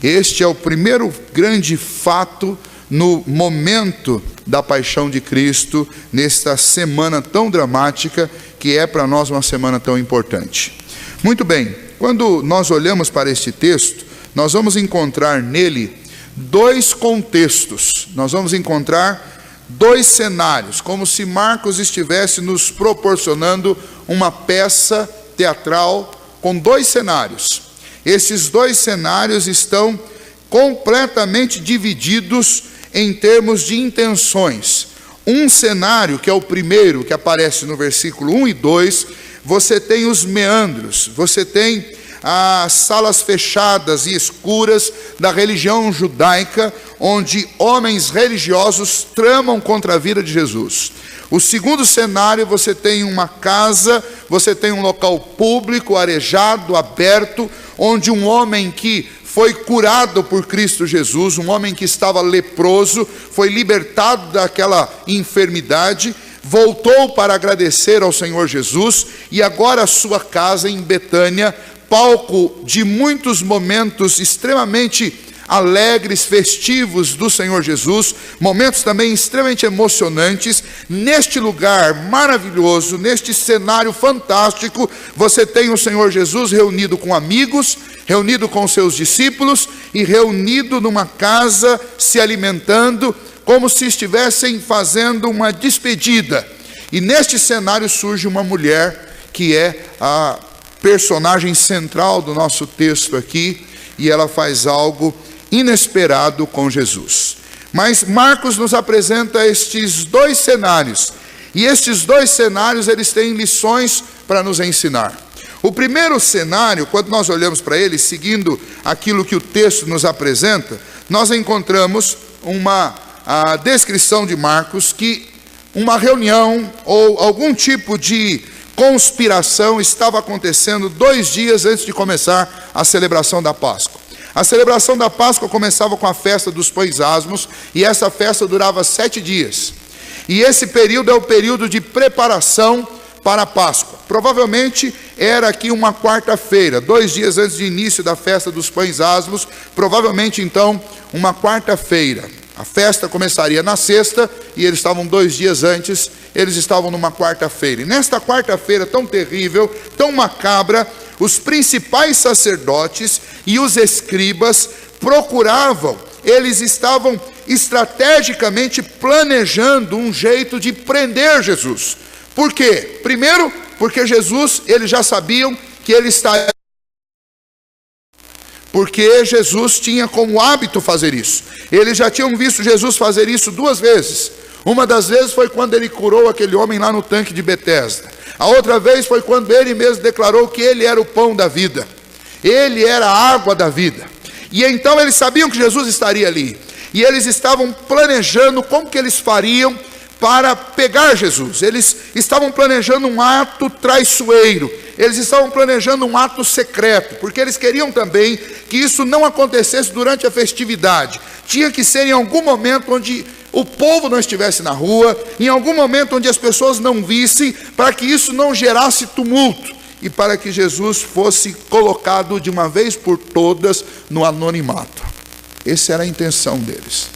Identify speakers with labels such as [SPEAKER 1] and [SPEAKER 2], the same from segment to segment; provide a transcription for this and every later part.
[SPEAKER 1] Este é o primeiro grande fato no momento da paixão de Cristo, nesta semana tão dramática, que é para nós uma semana tão importante. Muito bem, quando nós olhamos para este texto, nós vamos encontrar nele dois contextos, nós vamos encontrar dois cenários, como se Marcos estivesse nos proporcionando uma peça teatral com dois cenários. Esses dois cenários estão completamente divididos em termos de intenções. Um cenário, que é o primeiro, que aparece no versículo 1 e 2, você tem os meandros, você tem as salas fechadas e escuras da religião judaica, onde homens religiosos tramam contra a vida de Jesus. O segundo cenário, você tem uma casa, você tem um local público, arejado, aberto, onde um homem que foi curado por Cristo Jesus, um homem que estava leproso, foi libertado daquela enfermidade, voltou para agradecer ao Senhor Jesus, e agora a sua casa em Betânia, palco de muitos momentos extremamente alegres, festivos do Senhor Jesus, momentos também extremamente emocionantes. Neste lugar maravilhoso, neste cenário fantástico, você tem o Senhor Jesus reunido com amigos, reunido com seus discípulos e reunido numa casa, se alimentando, como se estivessem fazendo uma despedida. E neste cenário surge uma mulher que é a personagem central do nosso texto aqui, e ela faz algo inesperado com Jesus. Mas Marcos nos apresenta estes dois cenários, e estes dois cenários eles têm lições para nos ensinar. O primeiro cenário, quando nós olhamos para ele, seguindo aquilo que o texto nos apresenta, nós encontramos a descrição de Marcos que uma reunião ou algum tipo de conspiração estava acontecendo 2 dias antes de começar a celebração da Páscoa. A celebração da Páscoa começava com a festa dos pães asmos, e essa festa durava 7 dias. E esse período é o período de preparação para a Páscoa. Provavelmente era aqui uma quarta-feira, 2 dias antes do início da festa dos pães asmos, provavelmente então uma quarta-feira. A festa começaria na sexta, e eles estavam 2 dias antes, eles estavam numa quarta-feira. E nesta quarta-feira tão terrível, tão macabra, os principais sacerdotes e os escribas procuravam, eles estavam estrategicamente planejando um jeito de prender Jesus. Por quê? Primeiro, porque Jesus, eles já sabiam que ele estaria, porque Jesus tinha como hábito fazer isso. Eles já tinham visto Jesus fazer isso 2 vezes. Uma das vezes foi quando ele curou aquele homem lá no tanque de Betesda. A outra vez foi quando ele mesmo declarou que ele era o pão da vida. Ele era a água da vida. E então eles sabiam que Jesus estaria ali. E eles estavam planejando como que eles fariam para pegar Jesus. Eles estavam planejando um ato traiçoeiro. Eles estavam planejando um ato secreto, porque eles queriam também que isso não acontecesse durante a festividade. Tinha que ser em algum momento onde o povo não estivesse na rua, em algum momento onde as pessoas não vissem, para que isso não gerasse tumulto, e para que Jesus fosse colocado de uma vez por todas no anonimato. Essa era a intenção deles.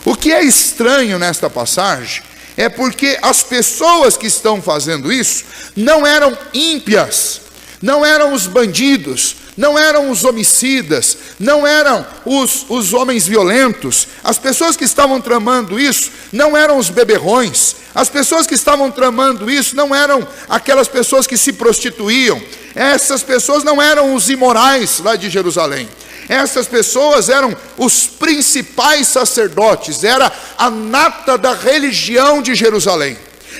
[SPEAKER 1] O que é estranho nesta passagem é porque as pessoas que estão fazendo isso não eram ímpias, não eram os bandidos, não eram os homicidas, não eram os homens violentos. As pessoas que estavam tramando isso não eram os beberrões. As pessoas que estavam tramando isso não eram aquelas pessoas que se prostituíam. Essas pessoas não eram os imorais lá de Jerusalém. Essas pessoas eram os principais sacerdotes, era a nata da religião de Jerusalém,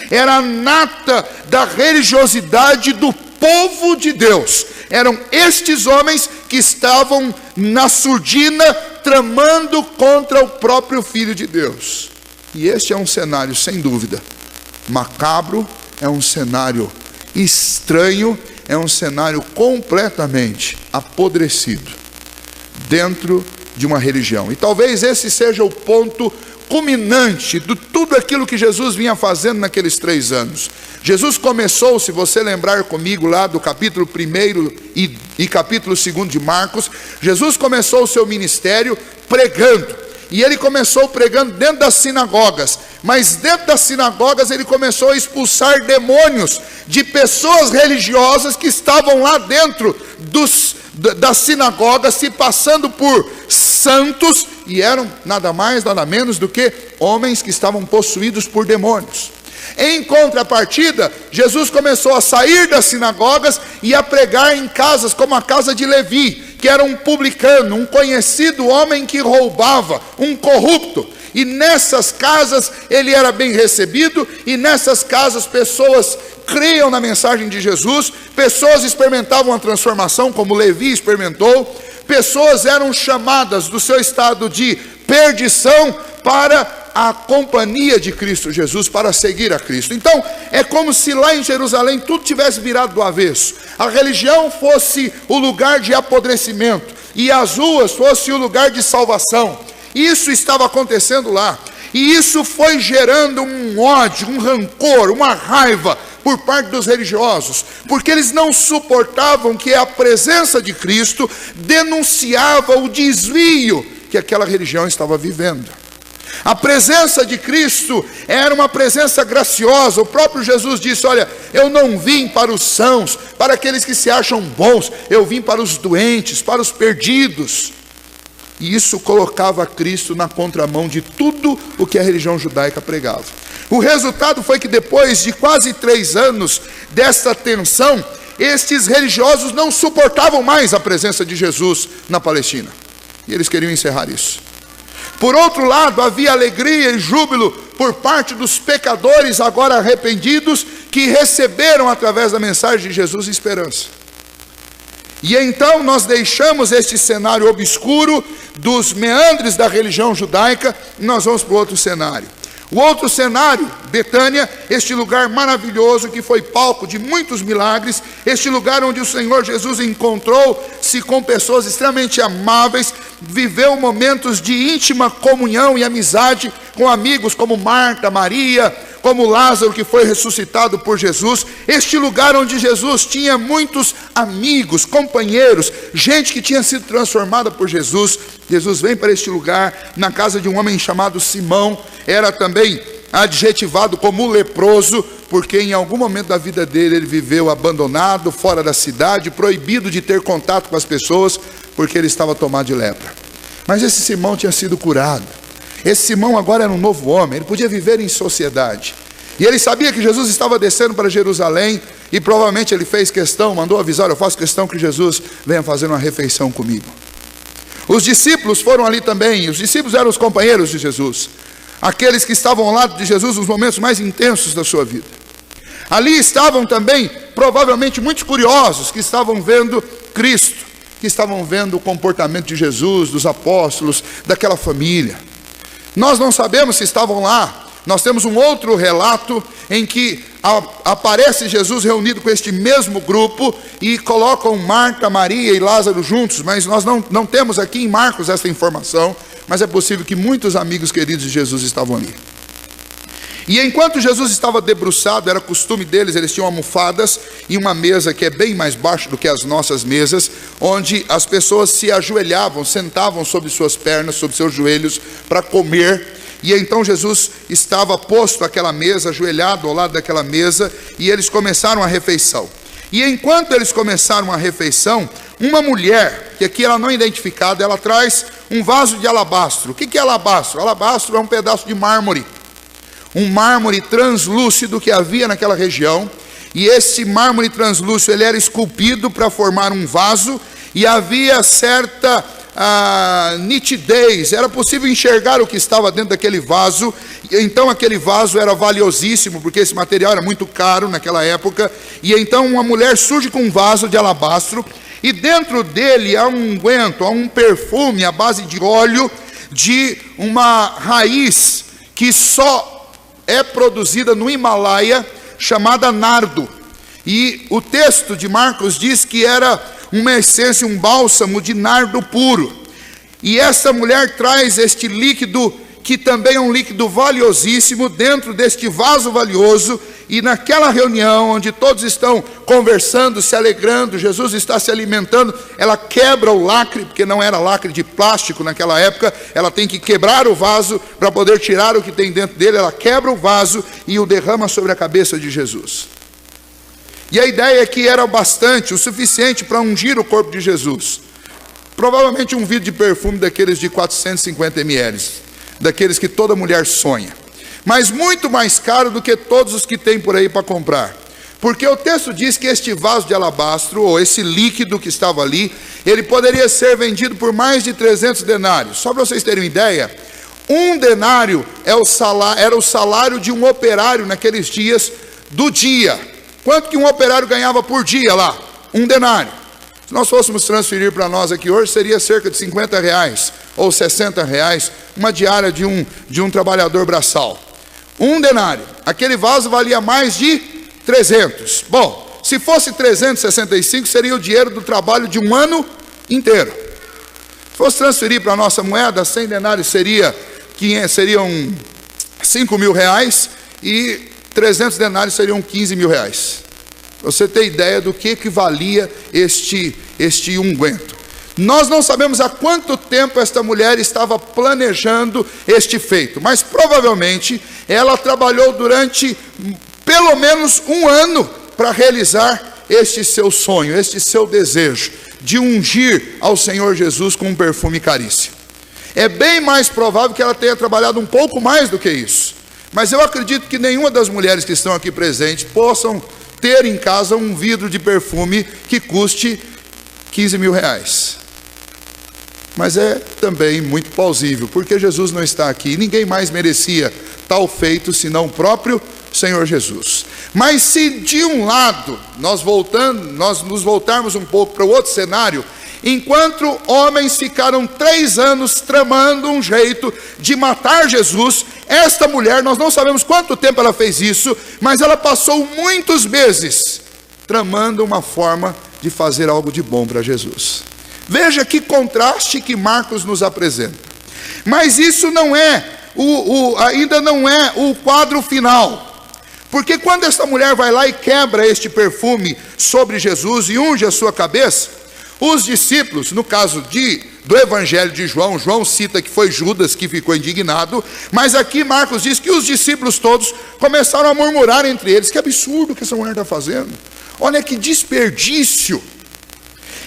[SPEAKER 1] era a nata da religiosidade do povo de Deus. Eram estes homens que estavam na surdina tramando contra o próprio Filho de Deus. E este é um cenário, sem dúvida, macabro, é um cenário estranho, é um cenário completamente apodrecido dentro de uma religião. E talvez esse seja o ponto culminante de tudo aquilo que Jesus vinha fazendo naqueles 3 anos. Jesus começou, se você lembrar comigo lá do capítulo 1 e capítulo 2 de Marcos, Jesus começou o seu ministério pregando. E ele começou pregando dentro das sinagogas, mas dentro das sinagogas ele começou a expulsar demônios de pessoas religiosas que estavam lá dentro das sinagogas, se passando por santos, e eram nada mais, nada menos do que homens que estavam possuídos por demônios. Em contrapartida, Jesus começou a sair das sinagogas e a pregar em casas como a casa de Levi, que era um publicano, um conhecido homem que roubava, um corrupto. E nessas casas ele era bem recebido, e nessas casas pessoas criam na mensagem de Jesus, pessoas experimentavam a transformação como Levi experimentou, pessoas eram chamadas do seu estado de perdição para a companhia de Cristo Jesus, para seguir a Cristo. Então é como se lá em Jerusalém tudo tivesse virado do avesso. A religião fosse o lugar de apodrecimento e as ruas fosse o lugar de salvação. Isso estava acontecendo lá, e isso foi gerando um ódio, um rancor, uma raiva por parte dos religiosos, porque eles não suportavam que a presença de Cristo denunciava o desvio que aquela religião estava vivendo. A presença de Cristo era uma presença graciosa. O próprio Jesus disse: olha, eu não vim para os sãos, para aqueles que se acham bons, eu vim para os doentes, para os perdidos. E isso colocava Cristo na contramão de tudo o que a religião judaica pregava. O resultado foi que depois de quase 3 anos desta tensão, estes religiosos não suportavam mais a presença de Jesus na Palestina, e eles queriam encerrar isso. Por outro lado, havia alegria e júbilo por parte dos pecadores agora arrependidos, que receberam através da mensagem de Jesus esperança. E então nós deixamos este cenário obscuro dos meandres da religião judaica, e nós vamos para o outro cenário. O outro cenário, Betânia, este lugar maravilhoso que foi palco de muitos milagres, este lugar onde o Senhor Jesus encontrou-se com pessoas extremamente amáveis, viveu momentos de íntima comunhão e amizade com amigos como Marta, Maria, como Lázaro, que foi ressuscitado por Jesus. Este lugar onde Jesus tinha muitos amigos, companheiros, gente que tinha sido transformada por Jesus. Jesus vem para este lugar, na casa de um homem chamado Simão, era também adjetivado como leproso, porque em algum momento da vida dele ele viveu abandonado, fora da cidade, proibido de ter contato com as pessoas, porque ele estava tomado de lepra. Mas esse Simão tinha sido curado. Esse Simão agora era um novo homem, ele podia viver em sociedade. E ele sabia que Jesus estava descendo para Jerusalém, e provavelmente ele fez questão, mandou avisar: eu faço questão que Jesus venha fazer uma refeição comigo. Os discípulos foram ali também. Os discípulos eram os companheiros de Jesus, aqueles que estavam ao lado de Jesus nos momentos mais intensos da sua vida. Ali estavam também, provavelmente, muitos curiosos que estavam vendo Cristo, que estavam vendo o comportamento de Jesus, dos apóstolos, daquela família. Nós não sabemos se estavam lá. Nós temos um outro relato em que aparece Jesus reunido com este mesmo grupo e colocam Marta, Maria e Lázaro juntos, mas nós não temos aqui em Marcos essa informação, mas é possível que muitos amigos queridos de Jesus estavam ali. E enquanto Jesus estava debruçado, era costume deles, eles tinham almofadas e uma mesa que é bem mais baixa do que as nossas mesas, onde as pessoas se ajoelhavam, sentavam sobre suas pernas, sobre seus joelhos para comer. E então Jesus estava posto àquela mesa, ajoelhado ao lado daquela mesa, e eles começaram a refeição. E enquanto eles começaram a refeição, uma mulher, que aqui ela não é identificada, ela traz um vaso de alabastro. O que é alabastro? Alabastro é um pedaço de mármore, um mármore translúcido que havia naquela região. E esse mármore translúcido, ele era esculpido para formar um vaso, e havia certa nitidez, era possível enxergar o que estava dentro daquele vaso. Então aquele vaso era valiosíssimo, porque esse material era muito caro naquela época. E então uma mulher surge com um vaso de alabastro, e dentro dele há um unguento, há um perfume à base de óleo de uma raiz que só é produzida no Himalaia, chamada nardo. E o texto de Marcos diz que era uma essência, um bálsamo de nardo puro. E essa mulher traz este líquido que também é um líquido valiosíssimo, dentro deste vaso valioso. E naquela reunião, onde todos estão conversando, se alegrando, Jesus está se alimentando, ela quebra o lacre, porque não era lacre de plástico naquela época, ela tem que quebrar o vaso para poder tirar o que tem dentro dele. Ela quebra o vaso e o derrama sobre a cabeça de Jesus. E a ideia é que era bastante, o suficiente para ungir o corpo de Jesus. Provavelmente um vidro de perfume daqueles de 450 ml, daqueles que toda mulher sonha. Mas muito mais caro do que todos os que tem por aí para comprar. Porque o texto diz que este vaso de alabastro, ou esse líquido que estava ali, ele poderia ser vendido por mais de 300 denários. Só para vocês terem uma ideia, um denário era o salário de um operário naqueles dias do dia. Quanto que um operário ganhava por dia lá? Um denário. Se nós fôssemos transferir para nós aqui hoje, seria cerca de R$50 ou R$60, uma diária de um trabalhador braçal. Um denário. Aquele vaso valia mais de 300. Bom, se fosse 365, seria o dinheiro do trabalho de um ano inteiro. Se fosse transferir para a nossa moeda, 100 denários seriam R$5.000 e 300 denários seriam R$15.000. Você tem ideia do que valia este unguento. Nós não sabemos há quanto tempo esta mulher estava planejando este feito, mas provavelmente ela trabalhou durante pelo menos um ano para realizar este seu sonho, este seu desejo de ungir ao Senhor Jesus com um perfume caríssimo. É bem mais provável que ela tenha trabalhado um pouco mais do que isso, mas eu acredito que nenhuma das mulheres que estão aqui presentes possam ter em casa um vidro de perfume que custe R$15.000. Mas é também muito plausível, porque Jesus não está aqui, ninguém mais merecia tal feito senão o próprio Senhor Jesus. Mas se de um lado nós nos voltarmos um pouco para o outro cenário, enquanto homens ficaram 3 anos tramando um jeito de matar Jesus, esta mulher, nós não sabemos quanto tempo ela fez isso, mas ela passou muitos meses tramando uma forma de fazer algo de bom para Jesus. Veja que contraste que Marcos nos apresenta. Mas isso não é ainda não é o quadro final. Porque quando esta mulher vai lá e quebra este perfume sobre Jesus e unge a sua cabeça, os discípulos, no caso do Evangelho de João, João cita que foi Judas que ficou indignado, mas aqui Marcos diz que os discípulos todos começaram a murmurar entre eles: que absurdo que essa mulher está fazendo, olha que desperdício.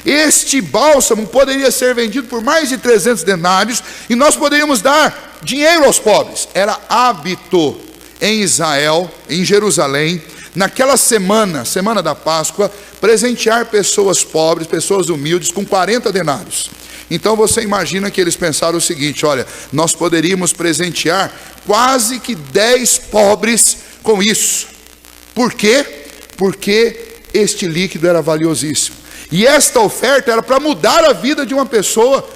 [SPEAKER 1] Este bálsamo poderia ser vendido por mais de 300 denários e nós poderíamos dar dinheiro aos pobres. Era hábito em Israel, em Jerusalém, naquela semana da Páscoa, presentear pessoas pobres, pessoas humildes, com 40 denários. Então você imagina que eles pensaram o seguinte: olha, nós poderíamos presentear quase que 10 pobres com isso. Por quê? Porque este líquido era valiosíssimo. E esta oferta era para mudar a vida de uma pessoa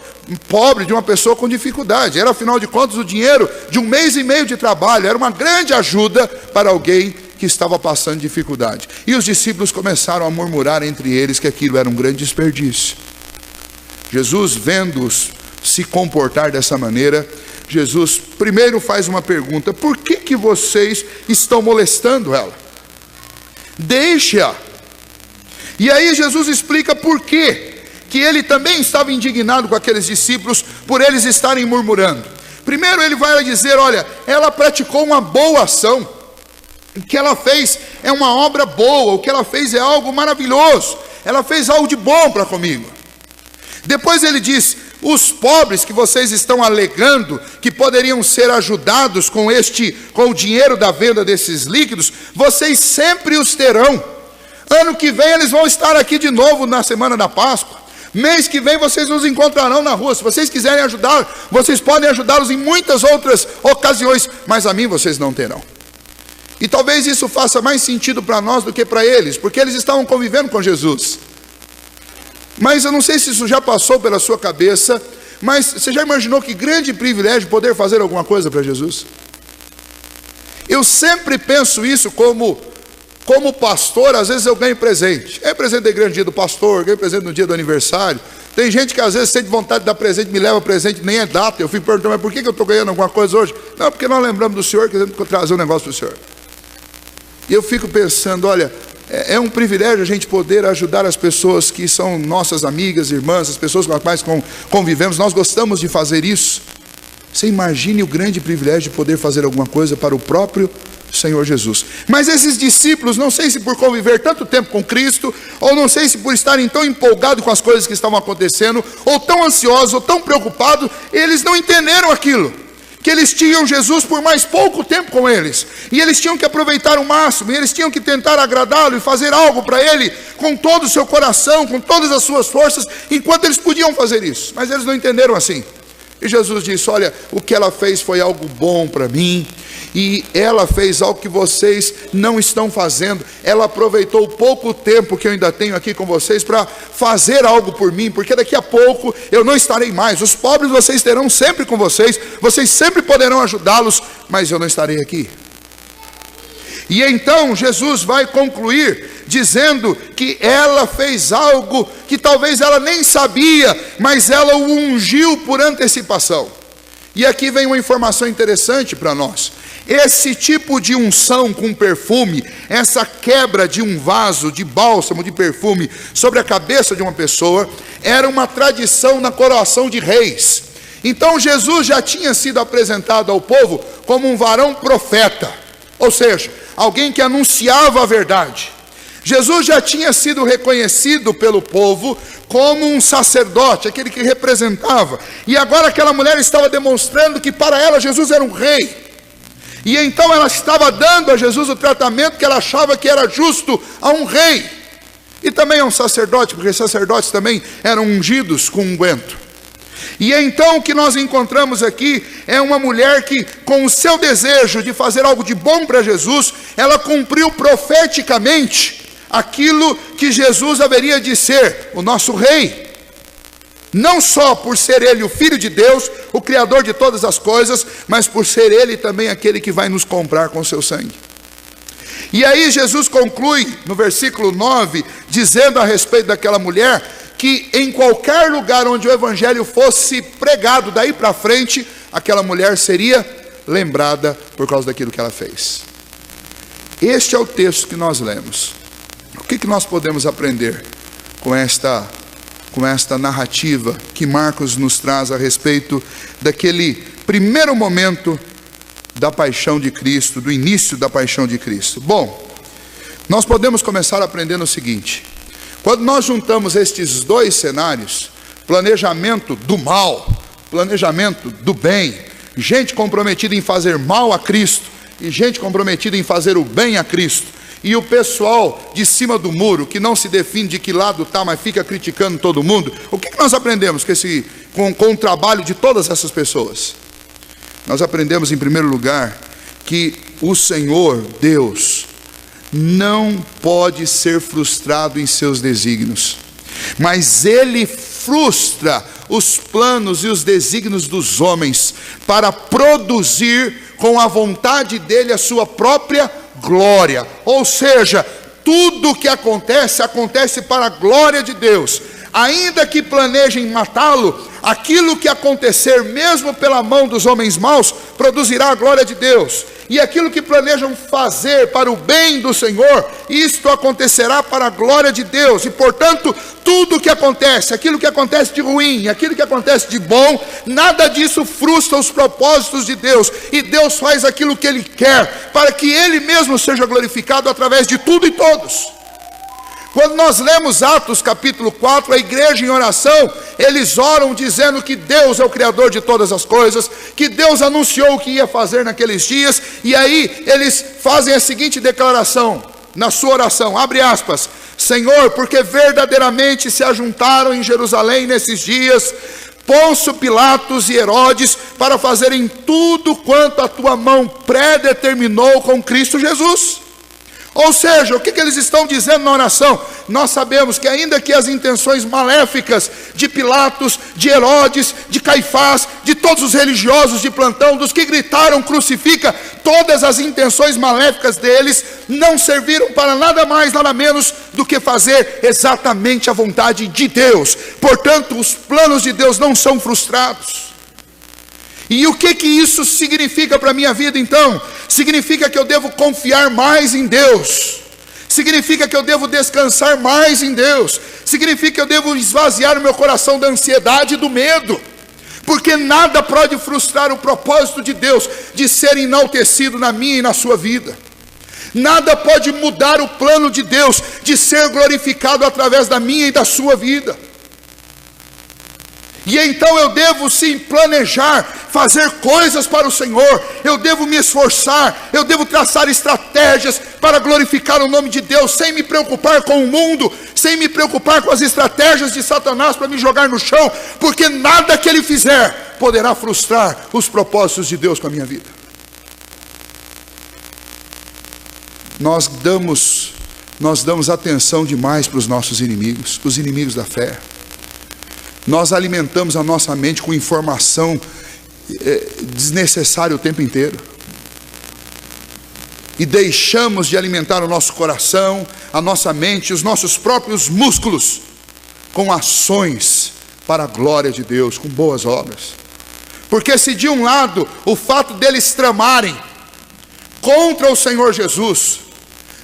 [SPEAKER 1] pobre, de uma pessoa com dificuldade. Era, afinal de contas, o dinheiro de 1 mês e meio de trabalho. Era uma grande ajuda para alguém que estava passando dificuldade. E os discípulos começaram a murmurar entre eles que aquilo era um grande desperdício. Jesus, vendo-os se comportar dessa maneira, Jesus primeiro faz uma pergunta: por que vocês estão molestando ela? Deixe-a. E aí Jesus explica por quê que ele também estava indignado com aqueles discípulos por eles estarem murmurando. Primeiro ele vai dizer: olha, ela praticou uma boa ação, o que ela fez é uma obra boa, o que ela fez é algo maravilhoso, ela fez algo de bom para comigo. Depois ele diz: os pobres que vocês estão alegando que poderiam ser ajudados com o dinheiro da venda desses líquidos, vocês sempre os terão. Ano que vem eles vão estar aqui de novo na semana da Páscoa. Mês que vem vocês nos encontrarão na rua. Se vocês quiserem ajudar, vocês podem ajudá-los em muitas outras ocasiões, mas a mim vocês não terão. E talvez isso faça mais sentido para nós do que para eles, porque eles estavam convivendo com Jesus. Mas eu não sei se isso já passou pela sua cabeça, mas você já imaginou que grande privilégio poder fazer alguma coisa para Jesus? Eu sempre penso isso como pastor. Às vezes eu ganho presente. Ganho presente da igreja no dia do pastor, ganho presente no dia do aniversário. Tem gente que às vezes sente vontade de dar presente, me leva presente, nem é data. Eu fico perguntando, mas por que eu estou ganhando alguma coisa hoje? Não, porque nós lembramos do Senhor, querendo trazer um negócio para o Senhor. E eu fico pensando, olha, é um privilégio a gente poder ajudar as pessoas que são nossas amigas, irmãs, as pessoas com as quais convivemos. Nós gostamos de fazer isso. Você imagine o grande privilégio de poder fazer alguma coisa para o próprio Senhor Jesus. Mas esses discípulos, não sei se por conviver tanto tempo com Cristo, ou não sei se por estarem tão empolgados com as coisas que estavam acontecendo, ou tão ansiosos, ou tão preocupados, eles não entenderam aquilo, que eles tinham Jesus por mais pouco tempo com eles, e eles tinham que aproveitar o máximo, e eles tinham que tentar agradá-lo e fazer algo para ele, com todo o seu coração, com todas as suas forças, enquanto eles podiam fazer isso, mas eles não entenderam assim. E Jesus disse, olha, o que ela fez foi algo bom para mim, e ela fez algo que vocês não estão fazendo. Ela aproveitou o pouco tempo que eu ainda tenho aqui com vocês para fazer algo por mim, porque daqui a pouco eu não estarei mais. Os pobres vocês terão sempre com vocês sempre poderão ajudá-los, mas eu não estarei aqui. E então Jesus vai concluir dizendo que ela fez algo que talvez ela nem sabia, mas ela o ungiu por antecipação. E aqui vem uma informação interessante para nós. Esse tipo de unção com perfume, essa quebra de um vaso de bálsamo, de perfume, sobre a cabeça de uma pessoa, era uma tradição na coroação de reis. Então Jesus já tinha sido apresentado ao povo como um varão profeta, ou seja, alguém que anunciava a verdade. Jesus já tinha sido reconhecido pelo povo como um sacerdote, aquele que representava. E agora aquela mulher estava demonstrando que para ela Jesus era um rei. E então ela estava dando a Jesus o tratamento que ela achava que era justo a um rei. E também a um sacerdote, porque sacerdotes também eram ungidos com unguento. E então o que nós encontramos aqui é uma mulher que, com o seu desejo de fazer algo de bom para Jesus, ela cumpriu profeticamente aquilo que Jesus haveria de ser, o nosso rei. Não só por ser ele o Filho de Deus, o Criador de todas as coisas, mas por ser ele também aquele que vai nos comprar com seu sangue. E aí Jesus conclui no versículo 9, dizendo a respeito daquela mulher, que em qualquer lugar onde o evangelho fosse pregado daí para frente, aquela mulher seria lembrada por causa daquilo que ela fez. Este é o texto que nós lemos. O que nós podemos aprender com esta narrativa que Marcos nos traz a respeito daquele primeiro momento da paixão de Cristo, do início da paixão de Cristo? Bom, nós podemos começar aprendendo o seguinte: quando nós juntamos estes dois cenários, planejamento do mal, planejamento do bem, gente comprometida em fazer mal a Cristo e gente comprometida em fazer o bem a Cristo, e o pessoal de cima do muro, que não se define de que lado está, mas fica criticando todo mundo, o que nós aprendemos com o trabalho de todas essas pessoas? Nós aprendemos, em primeiro lugar, que o Senhor, Deus, não pode ser frustrado em seus desígnios, mas Ele frustra os planos e os desígnios dos homens para produzir com a vontade dEle a sua própria glória. Ou seja, tudo o que acontece, acontece para a glória de Deus. Ainda que planejem matá-lo, aquilo que acontecer, mesmo pela mão dos homens maus, produzirá a glória de Deus. E aquilo que planejam fazer para o bem do Senhor, isto acontecerá para a glória de Deus. E portanto, tudo o que acontece, aquilo que acontece de ruim, aquilo que acontece de bom, nada disso frustra os propósitos de Deus. E Deus faz aquilo que Ele quer, para que Ele mesmo seja glorificado através de tudo e todos. Quando nós lemos Atos capítulo 4, a igreja em oração, eles oram dizendo que Deus é o Criador de todas as coisas, que Deus anunciou o que ia fazer naqueles dias, e aí eles fazem a seguinte declaração, na sua oração, abre aspas: Senhor, porque verdadeiramente se ajuntaram em Jerusalém nesses dias, Pôncio Pilatos e Herodes, para fazerem tudo quanto a tua mão predeterminou com Cristo Jesus. Ou seja, o que eles estão dizendo na oração? Nós sabemos que ainda que as intenções maléficas de Pilatos, de Herodes, de Caifás, de todos os religiosos de plantão, dos que gritaram crucifica, todas as intenções maléficas deles não serviram para nada mais, nada menos do que fazer exatamente a vontade de Deus. Portanto, os planos de Deus não são frustrados. E o que isso significa para a minha vida então? Significa que eu devo confiar mais em Deus. Significa que eu devo descansar mais em Deus. Significa que eu devo esvaziar o meu coração da ansiedade e do medo. Porque nada pode frustrar o propósito de Deus de ser enaltecido na minha e na sua vida. Nada pode mudar o plano de Deus de ser glorificado através da minha e da sua vida. E então eu devo sim planejar, fazer coisas para o Senhor, eu devo me esforçar, eu devo traçar estratégias para glorificar o nome de Deus, sem me preocupar com o mundo, sem me preocupar com as estratégias de Satanás para me jogar no chão, porque nada que ele fizer poderá frustrar os propósitos de Deus com a minha vida. Nós damos atenção demais para os nossos inimigos, os inimigos da fé. Nós alimentamos a nossa mente com informação desnecessária o tempo inteiro. E deixamos de alimentar o nosso coração, a nossa mente, os nossos próprios músculos com ações para a glória de Deus, com boas obras. Porque se de um lado o fato deles tramarem contra o Senhor Jesus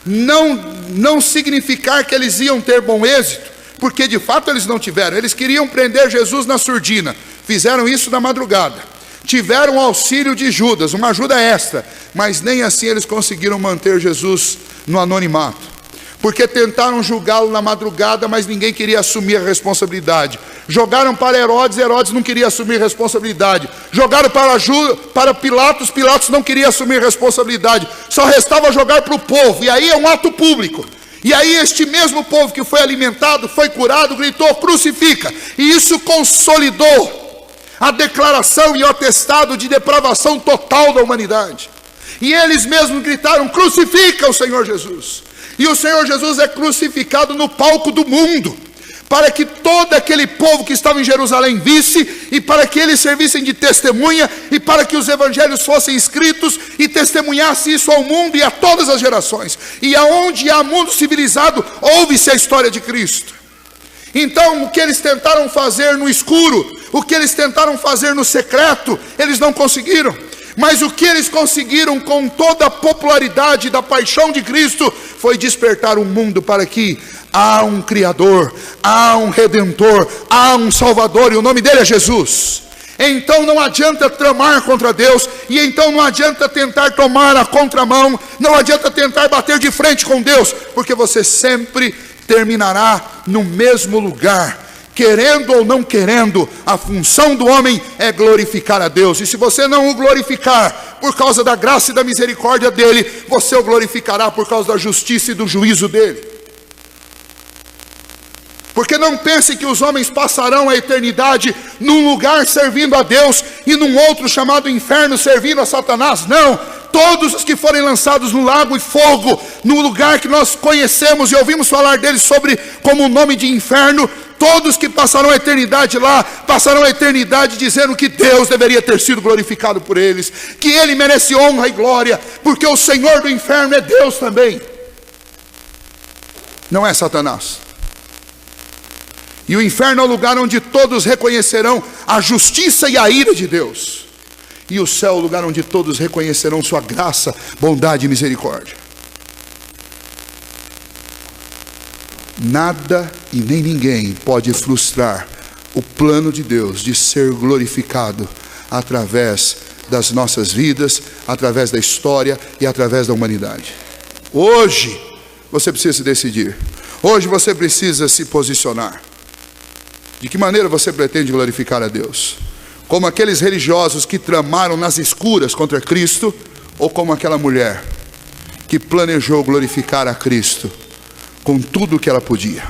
[SPEAKER 1] não significar que eles iam ter bom êxito, porque de fato eles não tiveram. Eles queriam prender Jesus na surdina, fizeram isso na madrugada, tiveram o auxílio de Judas, uma ajuda extra, mas nem assim eles conseguiram manter Jesus no anonimato, porque tentaram julgá-lo na madrugada, mas ninguém queria assumir a responsabilidade. Jogaram para Herodes, Herodes não queria assumir responsabilidade. Jogaram para Pilatos, Pilatos não queria assumir responsabilidade. Só restava jogar para o povo, e aí é um ato público. E aí este mesmo povo que foi alimentado, foi curado, gritou crucifica. E isso consolidou a declaração e o atestado de depravação total da humanidade. E eles mesmos gritaram crucifica o Senhor Jesus. E o Senhor Jesus é crucificado no palco do mundo, para que todo aquele povo que estava em Jerusalém visse, e para que eles servissem de testemunha, e para que os evangelhos fossem escritos, e testemunhasse isso ao mundo e a todas as gerações. E aonde há mundo civilizado, ouve-se a história de Cristo. Então o que eles tentaram fazer no escuro, o que eles tentaram fazer no secreto, eles não conseguiram. Mas o que eles conseguiram com toda a popularidade da paixão de Cristo, foi despertar o mundo para que há um Criador, há um Redentor, há um Salvador, e o nome dele é Jesus. Então não adianta tramar contra Deus, e então não adianta tentar tomar a contramão, não adianta tentar bater de frente com Deus, porque você sempre terminará no mesmo lugar. Querendo ou não querendo, a função do homem é glorificar a Deus. E se você não o glorificar por causa da graça e da misericórdia dele, você o glorificará por causa da justiça e do juízo dele. Porque não pense que os homens passarão a eternidade num lugar servindo a Deus e num outro chamado inferno servindo a Satanás. Não, todos os que forem lançados no lago e fogo, no lugar que nós conhecemos e ouvimos falar deles sobre como o nome de inferno, todos que passarão a eternidade lá, passarão a eternidade dizendo que Deus deveria ter sido glorificado por eles, que Ele merece honra e glória, porque o Senhor do inferno é Deus também, não é Satanás. E o inferno é o lugar onde todos reconhecerão a justiça e a ira de Deus, e o céu é o lugar onde todos reconhecerão sua graça, bondade e misericórdia. Nada e nem ninguém pode frustrar o plano de Deus de ser glorificado através das nossas vidas, através da história e através da humanidade. Hoje você precisa se decidir. Hoje você precisa se posicionar. De que maneira você pretende glorificar a Deus? Como aqueles religiosos que tramaram nas escuras contra Cristo, ou como aquela mulher que planejou glorificar a Cristo com tudo o que ela podia?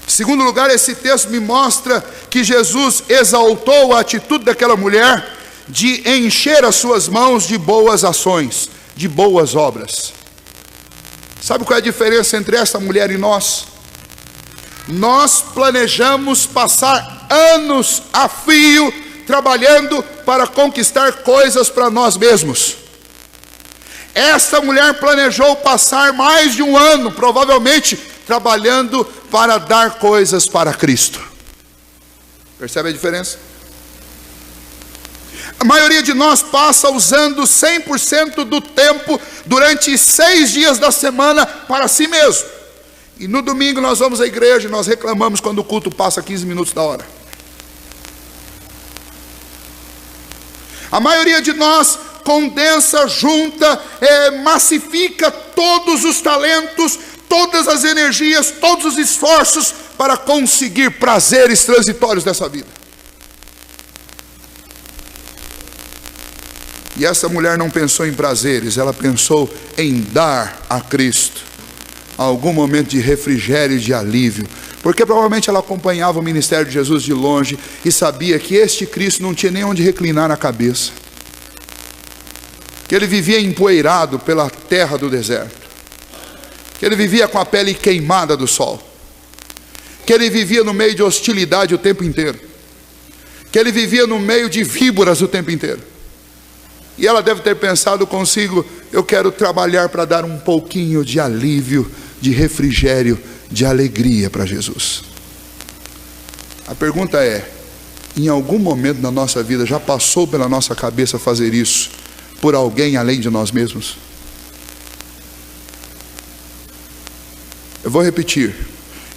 [SPEAKER 1] Em segundo lugar, esse texto me mostra que Jesus exaltou a atitude daquela mulher de encher as suas mãos de boas ações, de boas obras. Sabe qual é a diferença entre essa mulher e nós? Nós planejamos passar anos a fio trabalhando para conquistar coisas para nós mesmos. Essa mulher planejou passar mais de um ano, provavelmente, trabalhando para dar coisas para Cristo. Percebe a diferença? A maioria de nós passa usando 100% do tempo durante 6 dias da semana para si mesmo. E no domingo nós vamos à igreja e nós reclamamos quando o culto passa 15 minutos da hora. A maioria de nós condensa, junta, massifica todos os talentos, todas as energias, todos os esforços para conseguir prazeres transitórios dessa vida. E essa mulher não pensou em prazeres, ela pensou em dar a Cristo algum momento de refrigério e de alívio, porque provavelmente ela acompanhava o ministério de Jesus de longe e sabia que este Cristo não tinha nem onde reclinar a cabeça, que ele vivia empoeirado pela terra do deserto, que ele vivia com a pele queimada do sol, que ele vivia no meio de hostilidade o tempo inteiro, que ele vivia no meio de víboras o tempo inteiro. E ela deve ter pensado consigo: eu quero trabalhar para dar um pouquinho de alívio, de refrigério, de alegria para Jesus. A pergunta é: em algum momento da nossa vida já passou pela nossa cabeça fazer isso por alguém além de nós mesmos? Eu vou repetir: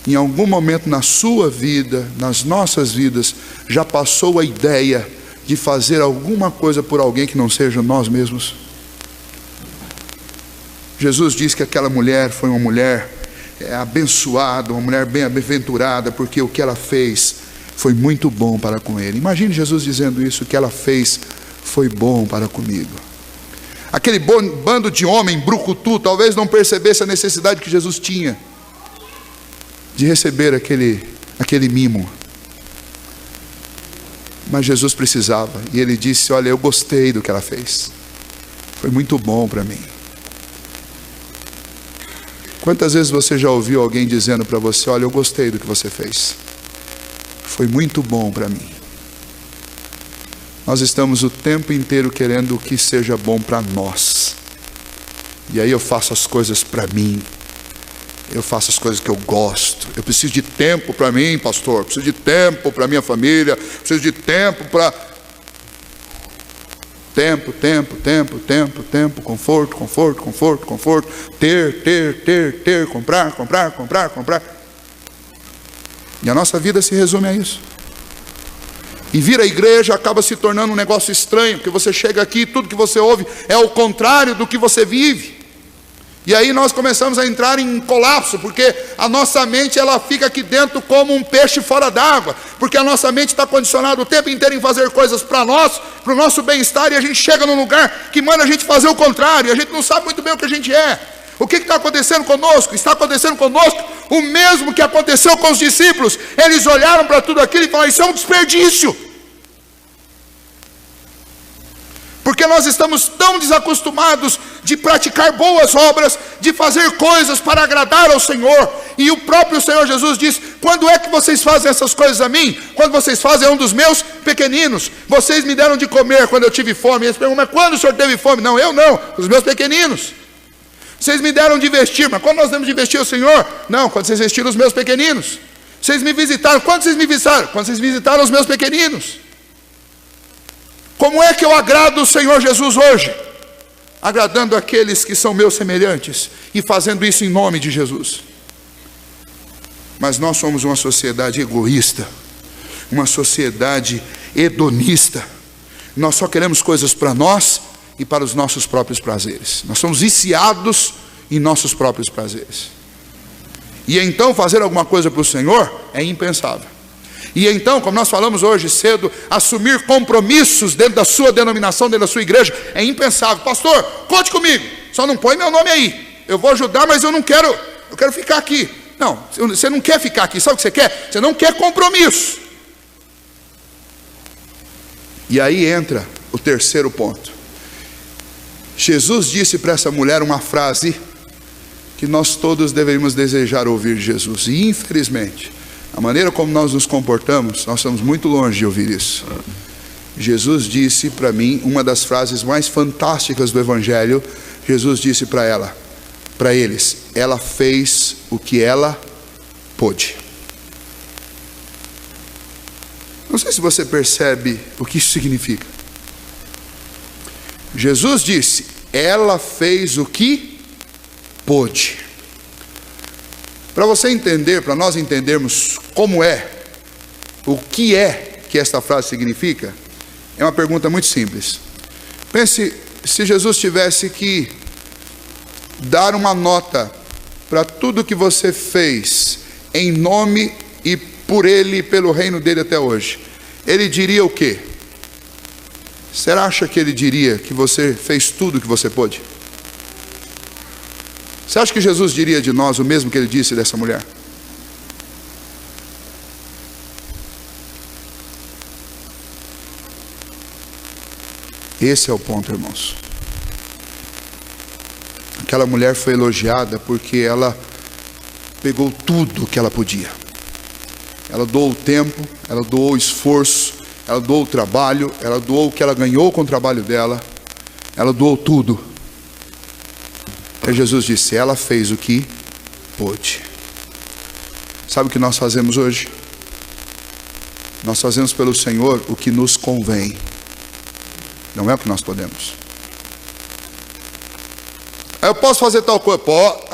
[SPEAKER 1] em algum momento na sua vida, nas nossas vidas, já passou a ideia de fazer alguma coisa por alguém que não seja nós mesmos? Jesus diz que aquela mulher foi uma mulher abençoada, uma mulher bem-aventurada, porque o que ela fez foi muito bom para com ele. Imagine Jesus dizendo isso: o que ela fez foi bom para comigo. Aquele bando de homem brucutu talvez não percebesse a necessidade que Jesus tinha de receber aquele mimo, mas Jesus precisava, e ele disse: olha, eu gostei do que ela fez, foi muito bom para mim. Quantas vezes você já ouviu alguém dizendo para você: olha, eu gostei do que você fez, foi muito bom para mim? Nós estamos o tempo inteiro querendo que seja bom para nós, e aí eu faço as coisas para mim, eu faço as coisas que eu gosto. Eu preciso de tempo para mim, pastor, preciso de tempo para minha família, preciso de tempo para... Tempo, conforto, ter, comprar. E a nossa vida se resume a isso. E vir à igreja acaba se tornando um negócio estranho, porque você chega aqui e tudo que você ouve é o contrário do que você vive. E aí nós começamos a entrar em colapso, porque a nossa mente ela fica aqui dentro como um peixe fora d'água, porque a nossa mente está condicionada o tempo inteiro em fazer coisas para nós, para o nosso bem-estar, e a gente chega num lugar que manda a gente fazer o contrário, e a gente não sabe muito bem o que a gente é. O que está acontecendo conosco? Está acontecendo conosco o mesmo que aconteceu com os discípulos. Eles olharam para tudo aquilo e falaram: isso é um desperdício. Porque nós estamos tão desacostumados de praticar boas obras, de fazer coisas para agradar ao Senhor. E o próprio Senhor Jesus diz: quando é que vocês fazem essas coisas a mim? Quando vocês fazem a um dos meus pequeninos. Vocês me deram de comer quando eu tive fome. Eles perguntam: mas quando o Senhor teve fome? Não, eu não, os meus pequeninos. Vocês me deram de vestir, mas quando nós demos de vestir o Senhor? Não, quando vocês vestiram os meus pequeninos. Vocês me visitaram, quando vocês me visitaram? Quando vocês visitaram os meus pequeninos. Como é que eu agrado o Senhor Jesus hoje? Agradando aqueles que são meus semelhantes e fazendo isso em nome de Jesus. Mas nós somos uma sociedade egoísta, uma sociedade hedonista. Nós só queremos coisas para nós e para os nossos próprios prazeres. Nós somos viciados em nossos próprios prazeres. E então fazer alguma coisa para o Senhor é impensável. E então, como nós falamos hoje cedo, assumir compromissos dentro da sua denominação, dentro da sua igreja, é impensável. Pastor, conte comigo, só não põe meu nome aí. Eu vou ajudar, mas eu quero ficar aqui. Não, você não quer ficar aqui, sabe o que você quer? Você não quer compromisso. E aí entra o terceiro ponto. Jesus disse para essa mulher uma frase que nós todos deveríamos desejar ouvir de Jesus. E infelizmente, a maneira como nós nos comportamos, nós estamos muito longe de ouvir isso. Jesus disse para mim, uma das frases mais fantásticas do Evangelho, Jesus disse para eles, ela fez o que ela pôde. Não sei se você percebe o que isso significa. Jesus disse, ela fez o que pôde. Para você entender, para nós entendermos como é, o que é que esta frase significa, é uma pergunta muito simples. Pense, se Jesus tivesse que dar uma nota para tudo que você fez em nome e por Ele e pelo reino dele até hoje, Ele diria o quê? Você acha que Ele diria que você fez tudo o que você pôde? Você acha que Jesus diria de nós o mesmo que Ele disse dessa mulher? Esse é o ponto, irmãos. Aquela mulher foi elogiada porque ela pegou tudo que ela podia. Ela doou o tempo, ela doou o esforço, ela doou o trabalho, ela doou o que ela ganhou com o trabalho dela, ela doou tudo. E Jesus disse, ela fez o que pôde. Sabe o que nós fazemos hoje? Nós fazemos pelo Senhor o que nos convém. Não é o que nós podemos. Eu posso fazer tal coisa?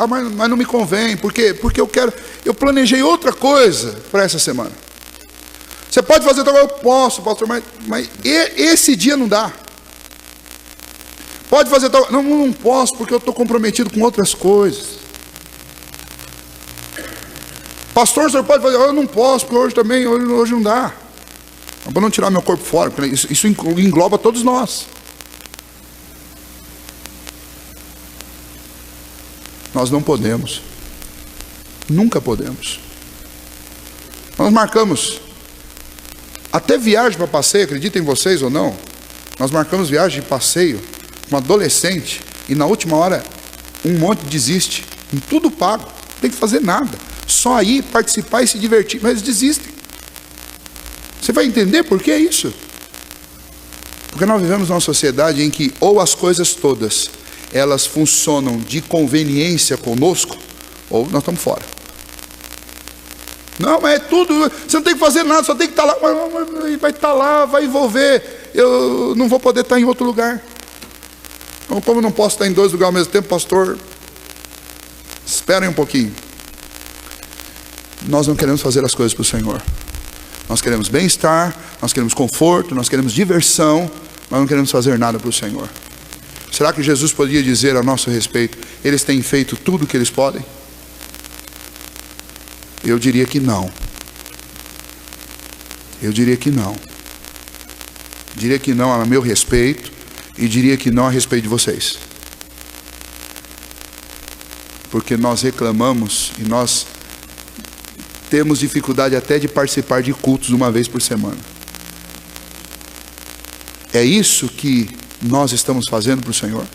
[SPEAKER 1] Mas não me convém. Por quê? Porque eu planejei outra coisa para essa semana. Você pode fazer tal coisa? Eu posso, pastor, mas esse dia não dá. Pode fazer tal coisa? Não posso, porque eu estou comprometido com outras coisas. Pastor, o senhor pode fazer? Eu não posso, porque hoje não dá. Para não tirar meu corpo fora, porque isso engloba todos nós. Nós não podemos. Nunca podemos. Nós marcamos até viagem para passeio, acreditem vocês ou não. Nós marcamos viagem de passeio com um adolescente e na última hora um monte desiste. Em tudo pago, não tem que fazer nada. Só ir, participar e se divertir. Mas eles desistem. Você vai entender por que isso? Porque nós vivemos numa sociedade em que ou as coisas todas elas funcionam de conveniência conosco, ou nós estamos fora. Não, mas é tudo, você não tem que fazer nada, só tem que estar lá. Vai estar lá, vai envolver. Eu não vou poder estar em outro lugar. Então, como eu não posso estar em dois lugares ao mesmo tempo, pastor, esperem um pouquinho. Nós não queremos fazer as coisas para o Senhor. Nós queremos bem-estar, nós queremos conforto, nós queremos diversão, mas não queremos fazer nada para o Senhor. Será que Jesus poderia dizer a nosso respeito, eles têm feito tudo o que eles podem? Eu diria que não. Eu diria que não. Diria que não a meu respeito e diria que não a respeito de vocês. Porque nós reclamamos e nós temos dificuldade até de participar de cultos uma vez por semana. É isso que nós estamos fazendo para o Senhor?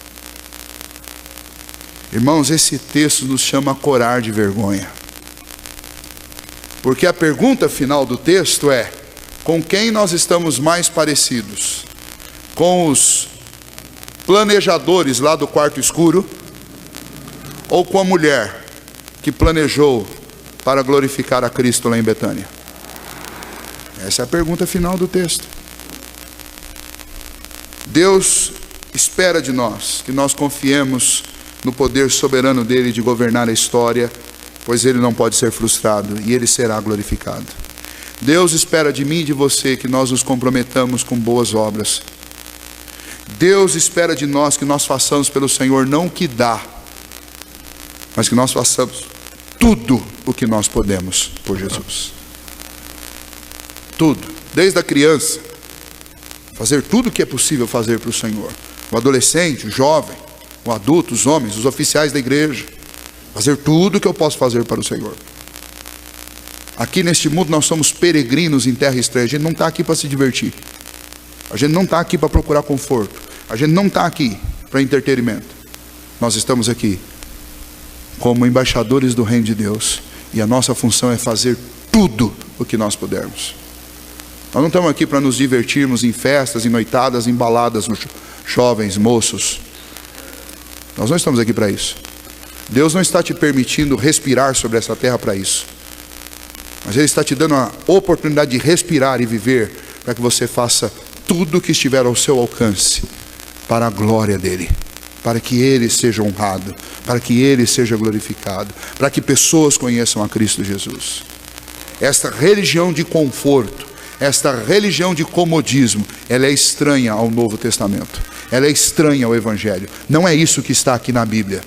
[SPEAKER 1] Irmãos, esse texto nos chama a corar de vergonha. Porque a pergunta final do texto é: com quem nós estamos mais parecidos? Com os planejadores lá do quarto escuro? Ou com a mulher que planejou para glorificar a Cristo lá em Betânia? Essa é a pergunta final do texto. Deus espera de nós que nós confiemos no poder soberano dele de governar a história, pois ele não pode ser frustrado e ele será glorificado. Deus espera de mim e de você que nós nos comprometamos com boas obras. Deus espera de nós que nós façamos pelo Senhor não o que dá, mas que nós façamos tudo o que nós podemos por Jesus. Tudo, desde a criança, fazer tudo o que é possível fazer para o Senhor. O adolescente, o jovem, o adulto, os homens, os oficiais da igreja. Fazer tudo o que eu posso fazer para o Senhor. Aqui neste mundo nós somos peregrinos em terra estranha. A gente não está aqui para se divertir. A gente não está aqui para procurar conforto. A gente não está aqui para entretenimento. Nós estamos aqui como embaixadores do reino de Deus. E a nossa função é fazer tudo o que nós pudermos. Nós não estamos aqui para nos divertirmos em festas, em noitadas, em baladas, jovens, moços. Nós não estamos aqui para isso. Deus não está te permitindo respirar sobre essa terra para isso. Mas Ele está te dando a oportunidade de respirar e viver, para que você faça tudo o que estiver ao seu alcance, para a glória dEle, para que Ele seja honrado, para que Ele seja glorificado, para que pessoas conheçam a Cristo Jesus. Esta religião de conforto, esta religião de comodismo, ela é estranha ao Novo Testamento, ela é estranha ao Evangelho. Não é isso que está aqui na Bíblia.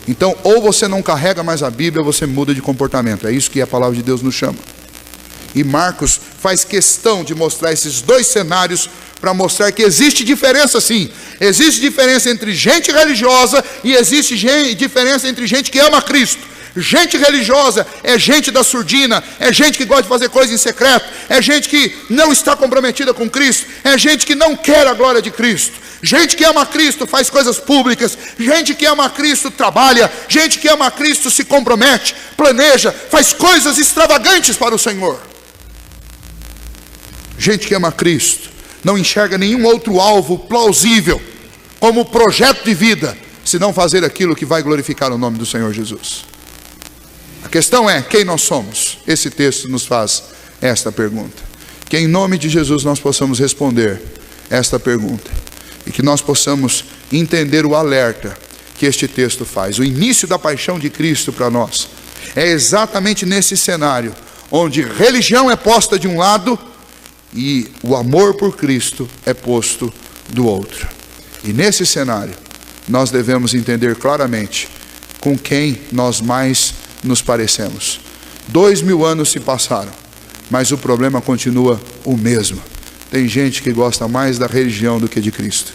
[SPEAKER 1] Então, ou você não carrega mais a Bíblia, ou você muda de comportamento. É isso que a palavra de Deus nos chama. E Marcos faz questão de mostrar esses dois cenários, para mostrar que existe diferença sim. Existe diferença entre gente religiosa e existe diferença entre gente que ama Cristo. Gente religiosa é gente da surdina, é gente que gosta de fazer coisas em secreto, é gente que não está comprometida com Cristo, é gente que não quer a glória de Cristo. Gente que ama Cristo faz coisas públicas, gente que ama Cristo trabalha, gente que ama Cristo se compromete, planeja, faz coisas extravagantes para o Senhor. Gente que ama Cristo não enxerga nenhum outro alvo plausível como projeto de vida, senão fazer aquilo que vai glorificar o nome do Senhor Jesus. A questão é quem nós somos. Esse texto nos faz esta pergunta. Que em nome de Jesus nós possamos responder esta pergunta, e que nós possamos entender o alerta que este texto faz. O início da paixão de Cristo para nós é exatamente nesse cenário, onde religião é posta de um lado e o amor por Cristo é posto do outro. E nesse cenário nós devemos entender claramente com quem nós mais nos parecemos. 2000 anos se passaram, mas o problema continua o mesmo. Tem gente que gosta mais da religião do que de Cristo.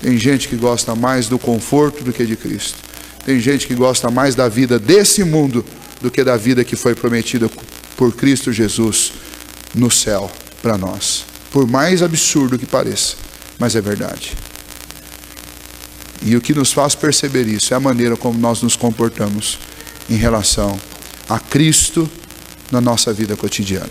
[SPEAKER 1] Tem gente que gosta mais do conforto do que de Cristo. Tem gente que gosta mais da vida desse mundo do que da vida que foi prometida por Cristo Jesus no céu para nós. Por mais absurdo que pareça, mas é verdade. E o que nos faz perceber isso é a maneira como nós nos comportamos em relação a Cristo na nossa vida cotidiana.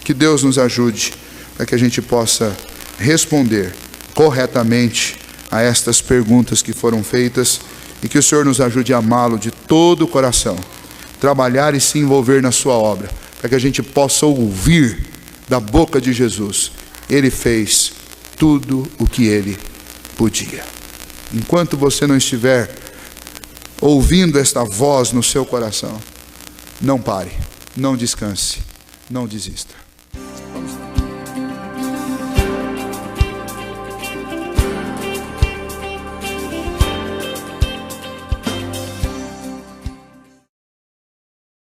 [SPEAKER 1] Que Deus nos ajude para que a gente possa responder corretamente a estas perguntas que foram feitas, e que o Senhor nos ajude a amá-lo de todo o coração, trabalhar e se envolver na sua obra, para que a gente possa ouvir da boca de Jesus: Ele fez tudo o que Ele podia. Enquanto você não estiver ouvindo esta voz no seu coração, não pare, não descanse, não desista.